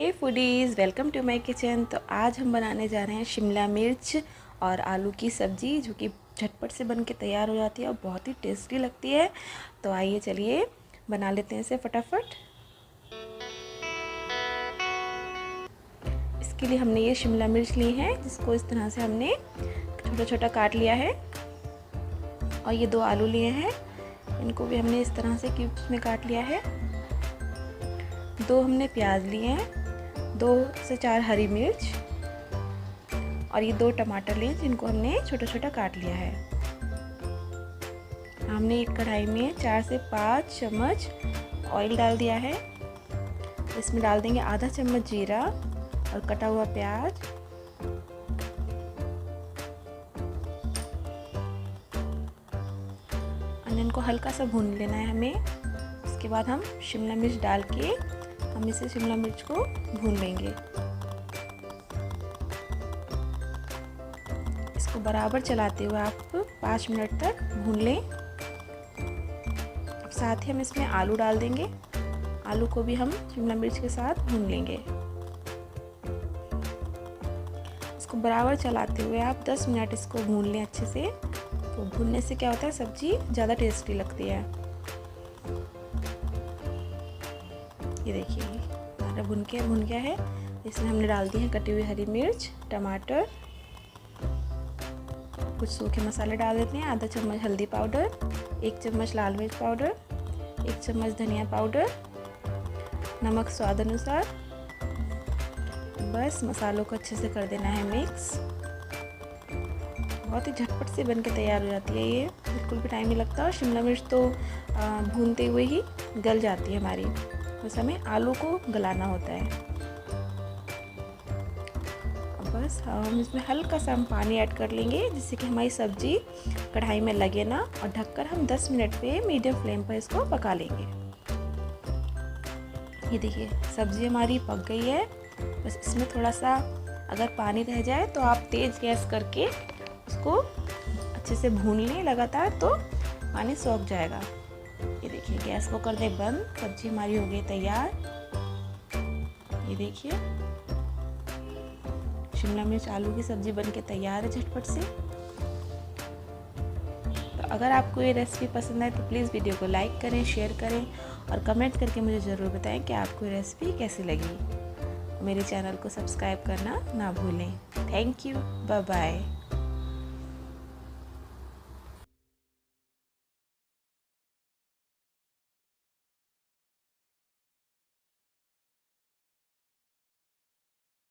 Hey foodies, welcome to my kitchen. तो आज हम बनाने जा रहे हैं शिमला मिर्च और आलू की सब्ज़ी, जो कि झटपट से बन के तैयार हो जाती है और बहुत ही टेस्टी लगती है। तो आइए चलिए बना लेते हैं इसे फटाफट। इसके लिए हमने ये शिमला मिर्च ली है, जिसको इस तरह से हमने छोटा छोटा काट लिया है। और ये 2 आलू लिए हैं, इनको भी हमने इस तरह से क्यूब्स में काट लिया है। 2 हमने प्याज लिए हैं, 2 से 4 हरी मिर्च और ये 2 टमाटर लिए, जिनको हमने छोटा छोटा काट लिया है। हमने एक कढ़ाई में 4 से 5 चम्मच ऑयल डाल दिया है। इसमें डाल देंगे आधा चम्मच जीरा और कटा हुआ प्याज। अनियन को हल्का सा भून लेना है हमें। उसके बाद हम शिमला मिर्च डाल के हम इसे शिमला मिर्च को भून लेंगे। इसको बराबर चलाते हुए आप 5 मिनट तक भून लें। अब साथ ही हम इसमें आलू डाल देंगे। आलू को भी हम शिमला मिर्च के साथ भून लेंगे। इसको बराबर चलाते हुए आप 10 मिनट इसको भून लें अच्छे से। तो भूनने से क्या होता है, सब्जी ज़्यादा टेस्टी लगती है। ये देखिए हमारा भुन गया है। इसमें हमने डाल दी है कटी हुई हरी मिर्च, टमाटर, कुछ सूखे मसाले डाल देते हैं। आधा चम्मच हल्दी पाउडर, 1 चम्मच लाल मिर्च पाउडर, 1 चम्मच धनिया पाउडर, नमक स्वाद अनुसार। बस मसालों को अच्छे से कर देना है मिक्स। बहुत ही झटपट से बन के तैयार हो जाती है ये, बिल्कुल भी टाइम नहीं लगता। शिमला मिर्च तो भूनते हुए ही गल जाती है हमारी, बस हमें आलू को गलाना होता है। बस हम इसमें हल्का सा हम पानी ऐड कर लेंगे, जिससे कि हमारी सब्जी कढ़ाई में लगे ना, और ढककर हम 10 मिनट पे मीडियम फ्लेम पर इसको पका लेंगे। ये देखिए सब्जी हमारी पक गई है। बस इसमें थोड़ा सा अगर पानी रह जाए तो आप तेज़ गैस करके उसको अच्छे से भून लें लगातार, तो पानी सूख जाएगा। ये देखिए गैस को कर दें बंद। सब्जी हमारी हो गई तैयार। ये देखिए शिमला मिर्च आलू की सब्जी बनके तैयार है झटपट से। तो अगर आपको ये रेसिपी पसंद आए तो प्लीज़ वीडियो को लाइक करें, शेयर करें और कमेंट करके मुझे ज़रूर बताएं कि आपको ये रेसिपी कैसी लगी। मेरे चैनल को सब्सक्राइब करना ना भूलें। Thank you, bye bye.